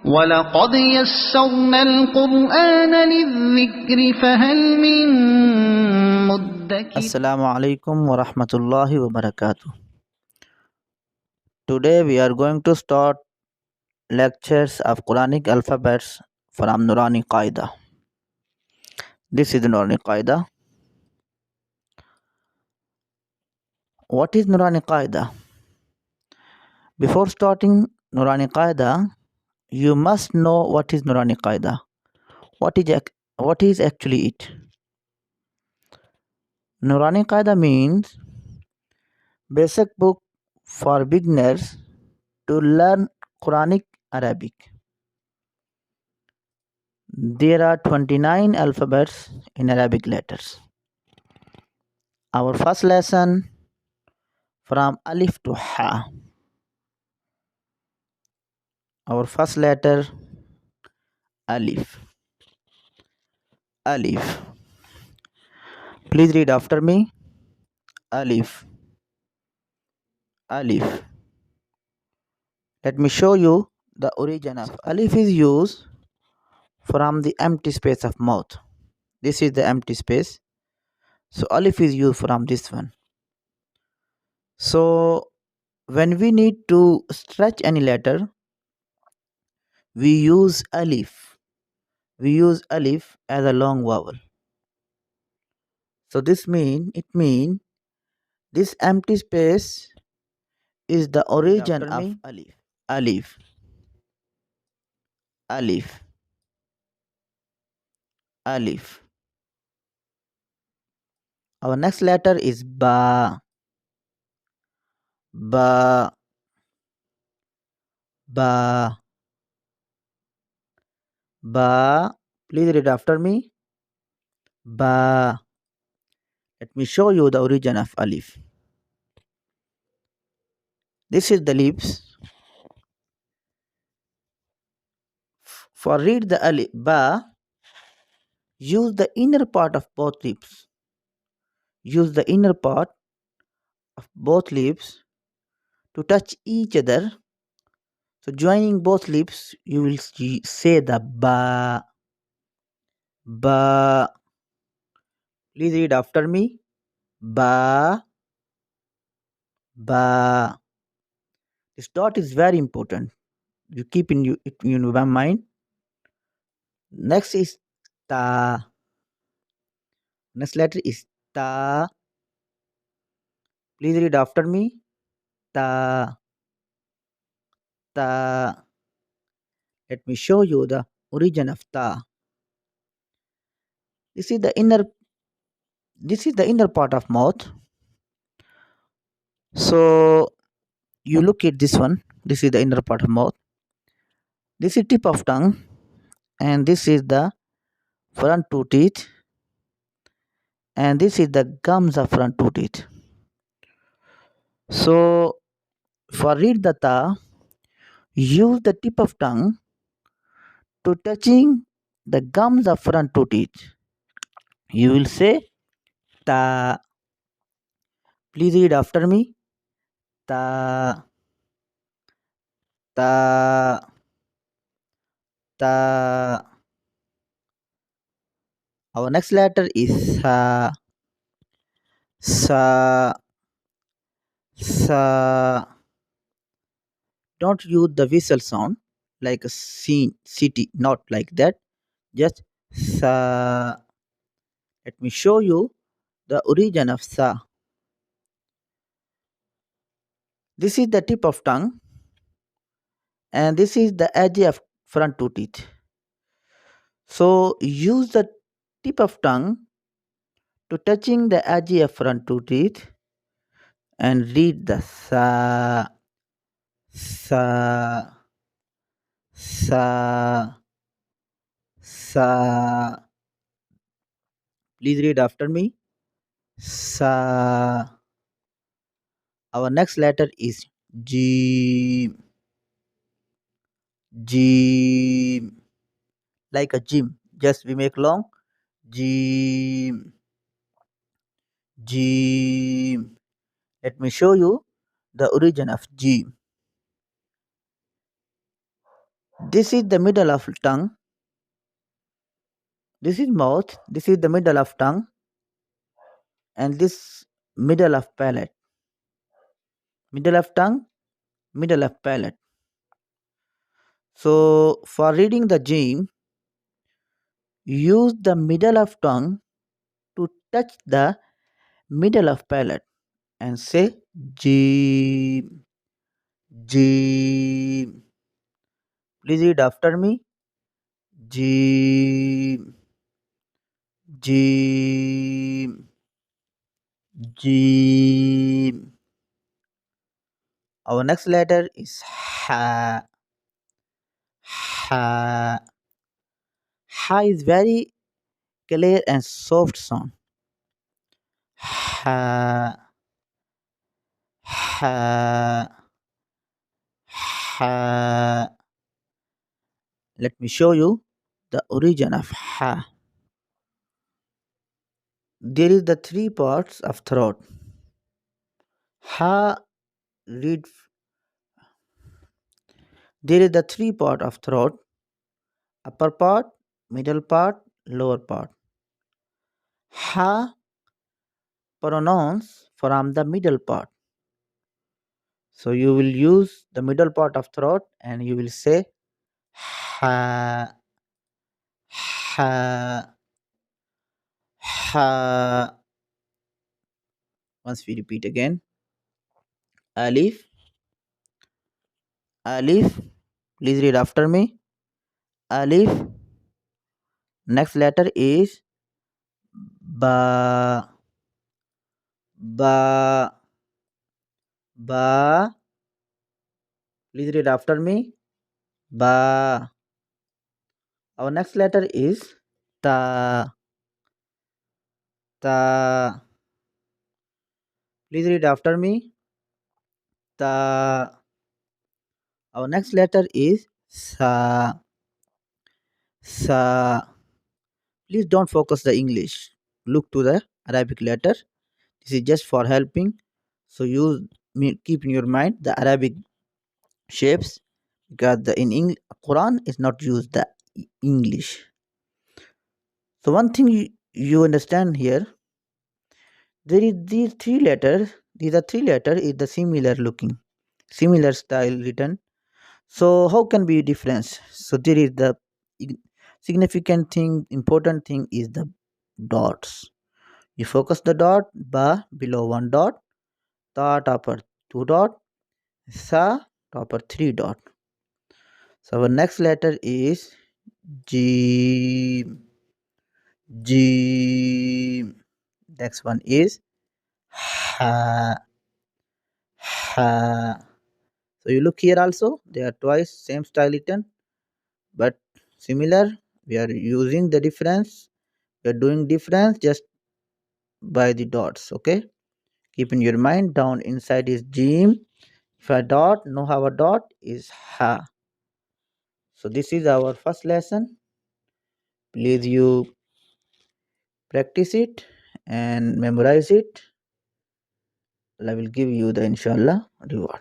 وَلَقَدْ يَسَّرْنَا الْقُرْآنَ لِلذِّكْرِ فَهَلْ مِن مُدَّكِرٍ. Assalamu alaikum wa rahmatullahi wa barakatuh. Today we are going to start lectures of Quranic alphabets from Norani Qaida. This is Norani Qaida. What is Norani Qaida? Before starting Norani Qaida, you must know what is Norani Qaida. What is actually it? Norani Qaida means basic book for beginners to learn Quranic Arabic. There are 29 alphabets in Arabic letters. Our first lesson from Alif to Ha. Our first letter Alif. Alif. Please read after me. Alif. Alif. Let me show you the origin of Alif. Is used from the empty space of mouth. This is the empty space. So Alif is used from this one. So when we need to stretch any letter, we use Alif. We use Alif as a long vowel. So it means this empty space is the origin of Alif. Alif. Alif. Alif. Our next letter is Ba. Ba. Ba. Ba. Please read after me. Ba. Let me show you the origin of Alif. This is the lips. For read the Alif. Ba. Use the inner part of both lips. Use the inner part of both lips to touch each other. So joining both lips, you will say the Ba. Ba. Please read after me. Ba. Ba. This dot is very important. You keep in your mind. Next is Ta. Next letter is Ta. Please read after me. Ta. Ta. Let me show you the origin of Ta. This is the inner part of mouth. So you look at this one. This is the inner part of mouth. This is tip of tongue, and this is the front two teeth, and this is the gums of front two teeth. So for read the Ta, use the tip of tongue to touching the gums of front two teeth. You will say Ta. Please read after me. Ta. Ta. Ta. Our next letter is Sa. Sa. Sa. Don't use the whistle sound like a city, not like that. Just Sa. Let me show you the origin of Sa. This is the tip of tongue, and this is the edge of front two teeth. So use the tip of tongue to touching the edge of front two teeth and read the Sa. Sa. Sa. Sa. Please read after me. Sa. Our next letter is G. G. Like a gym. Just we make long. G. G. Let me show you the origin of G. This is the middle of tongue. This is mouth. This is the middle of tongue. And this middle of palate. Middle of tongue, middle of palate. So for reading the gym, use the middle of tongue to touch the middle of palate and say gym, gym. Please read after me. Gym, gym, gym. Our next letter is ha. Ha. Ha is very clear and soft sound. Ha. Ha. Ha. Let me show you the origin of ha. There is the three parts of throat. Ha read. There is the three part of throat: upper part, middle part, lower part. Ha pronounce from the middle part. So you will use the middle part of throat and you will say ha, ha, ha. Once we repeat again, Alif, Alif. Please read after me. Alif. Next letter is ba, ba, ba. Please read after me. Ba. Our next letter is ta, ta. Please read after me. Ta. Our next letter is sa, sa. Please don't focus the English. Look to the Arabic letter. This is just for helping. So you keep in your mind the Arabic shapes because the Quran is not used the English. So one thing you understand here, there is these three letters. These are three letters is the similar looking, similar style written. So how can be difference? So there is the significant thing, important thing is the dots. You focus the dot, ba below one dot, ta upper two dot, sa upper three dot. So our next letter is G. G. Next one is ha. Ha. So you look here also, they are twice same style written, but similar. We are using the difference. We are doing difference just by the dots. Okay. Keep in your mind down inside is jim. If a dot, no have a dot is ha. So this is our first lesson. Please you practice it and memorize it. I will give you the inshallah reward.